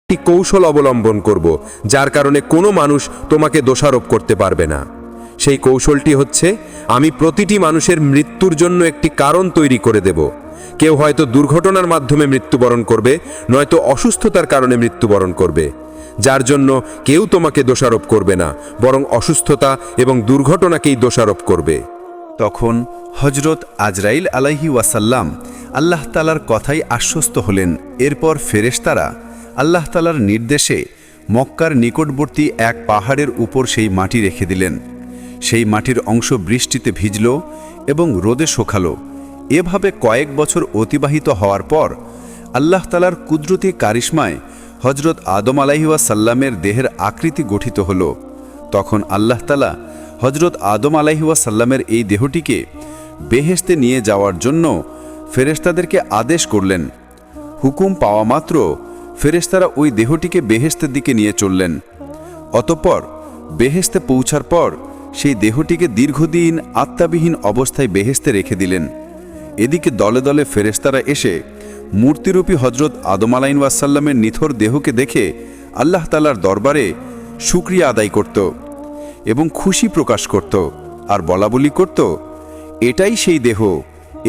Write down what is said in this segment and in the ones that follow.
একটি কৌশল অবলম্বন করব, যার কারণে কোনো মানুষ তোমাকে দোষারোপ করতে পারবে না। সেই কৌশলটি হচ্ছে, আমি প্রতিটি মানুষের মৃত্যুর জন্য একটি কারণ তৈরি করে দেব। কেউ হয়তো দুর্ঘটনার মাধ্যমে মৃত্যুবরণ করবে, নয়তো অসুস্থতার কারণে মৃত্যুবরণ করবে, যার জন্য কেউ তোমাকে দোষারোপ করবে না, বরং অসুস্থতা এবং দুর্ঘটনাকেই দোষারোপ করবে। তখন হজরত আজরাইল আলাইহি ওয়াসাল্লাম আল্লাহ তালার কথাই আশ্বস্ত হলেন। এরপর ফেরেশতারা আল্লাহ তালার নির্দেশে মক্কার নিকটবর্তী এক পাহাড়ের উপর সেই মাটি রেখে দিলেন। সেই মাটির অংশ বৃষ্টিতে ভিজল এবং রোদে শুকালো। এভাবে কয়েক বছর অতিবাহিত হওয়ার পর আল্লাহ তালার কুদরতি কারিশমায় হজরত আদম আলাইহি ওয়াসাল্লামের দেহের আকৃতি গঠিত হল। তখন আল্লাহ তালা হজরত আদম আলাইহি ওয়াসাল্লামের এই দেহটিকে বেহেশতে নিয়ে যাওয়ার জন্য ফেরেশতাদেরকে আদেশ করলেন। হুকুম পাওয়া মাত্র ফেরেশতারা ওই দেহটিকে বেহেশতের দিকে নিয়ে চললেন। অতঃপর বেহেশতে পৌঁছার পর সেই দেহটিকে দীর্ঘদিন আত্মাবিহীন অবস্থায় বেহেশতে রেখে দিলেন। এদিকে দলে দলে ফেরেশতারা এসে মূর্তিরূপী হজরত আদম আলাইহিস ওয়াসাল্লামের নিথর দেহকে দেখে আল্লাহ তাআলার দরবারে শুকরিয়া আদায় করত এবং খুশি প্রকাশ করত আর বলাবলি করত, এটাই সেই দেহ,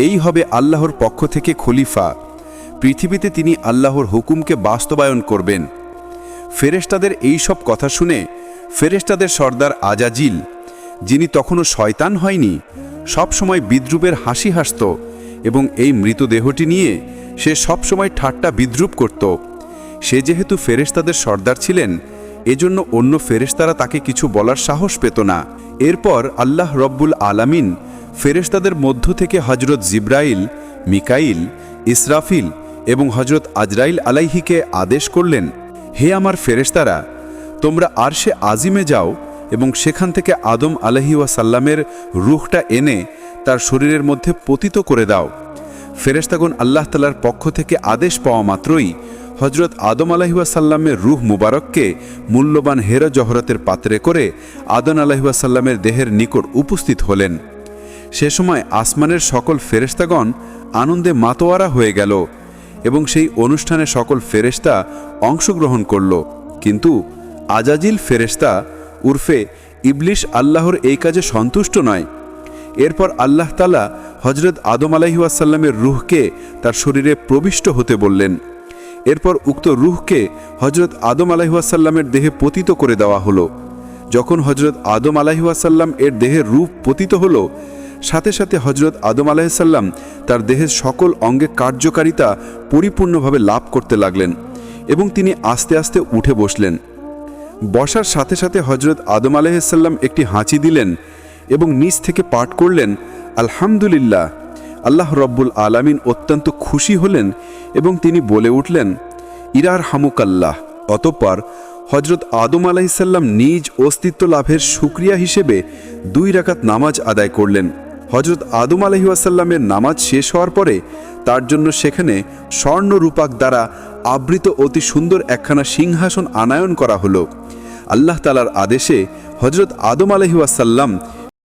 এই হবে আল্লাহর পক্ষ থেকে খলিফা। পৃথিবীতে তিনি আল্লাহর হুকুমকে বাস্তবায়ন করবেন। ফেরেশতাদের এই সব কথা শুনে ফেরেশতাদের সর্দার আজাজিল, যিনি তখনও শয়তান হয়নি, সবসময় বিদ্রুপের হাসি হাসত এবং এই মৃতদেহটি নিয়ে সে সবসময় ঠাট্টা বিদ্রুপ করত। সে যেহেতু ফেরেশতাদের সর্দার ছিলেন, এজন্য অন্য ফেরেশতারা তাকে কিছু বলার সাহস পেত না। এরপর আল্লাহ রব্বুল আলামিন ফেরেশতাদের মধ্য থেকে হজরত জিব্রাইল, মিকাইল, ইসরাফিল এবং হজরত আজরাইল আলাইহিকে আদেশ করলেন, হে আমার ফেরেশতারা, তোমরা আরশে আজিমে যাও এবং সেখান থেকে আদম আলাইহি ওয়াসাল্লামের রূহটা এনে তার শরীরের মধ্যে পতিত করে দাও। ফেরেশতাগণ আল্লাহ তাআলার পক্ষ থেকে আদেশ পাওয়া মাত্রই হজরত আদম আলাইহি ওয়াসাল্লামের রূহ মুবারককে মূল্যবান হেরা জহরতের পাত্রে করে আদম আলাইহি ওয়াসাল্লামের দেহের নিকট উপস্থিত হলেন। সে সময় আসমানের সকল ফেরেশতাগণ আনন্দে মাতোয়ারা হয়ে গেল এবং সেই অনুষ্ঠানে সকল ফেরেশতা অংশগ্রহণ করল। কিন্তু আজাজিল ফেরেশতা উর্ফে ইবলিশ আল্লাহর এই কাজে সন্তুষ্ট নয়। এরপর আল্লাহ তাআলা হজরত আদম আলাইহি ওয়াসাল্লামের রূহকে তার শরীরে প্রবিষ্ট হতে বললেন। এরপর উক্ত রূহকে হজরত আদম আলাইহি ওয়াসাল্লামের দেহে পতিত করে দেওয়া হলো। যখন হজরত আদম আলাইহি ওয়াসাল্লাম এর দেহের রূপ পতিত হলো, সাথে সাথে হজরত আদম আলাইহিস সাল্লাম তার দেহের সকল অঙ্গে কার্যকারিতা পরিপূর্ণভাবে লাভ করতে লাগলেন এবং তিনি আস্তে আস্তে উঠে বসলেন। বসার সাথে সাথে হজরত আদম আলাইহিস সাল্লাম একটি হাঁচি দিলেন এবং নিচ থেকে পাঠ করলেন, আলহামদুলিল্লাহ। আল্লাহ রব্বুল আলামিন অত্যন্ত খুশি হলেন এবং তিনি বলে উঠলেন, ইরার হামুকাল্লাহ। অতঃপর হজরত আদম আলাইহিস সাল্লাম নিজ অস্তিত্ব লাভের শুকরিয়া হিসেবে 2 রাকাত নামাজ আদায় করলেন। হজরত আদম আলাইহি ওয়াসাল্লামের নামাজ শেষ হওয়ার পরে তার জন্য সেখানে স্বর্ণ রূপাক দ্বারা আবৃত অতি সুন্দর একখানা সিংহাসন আনায়ন করা হলো। আল্লাহ তাআলার আদেশে হজরত আদম আলাইহি ওয়াসাল্লাম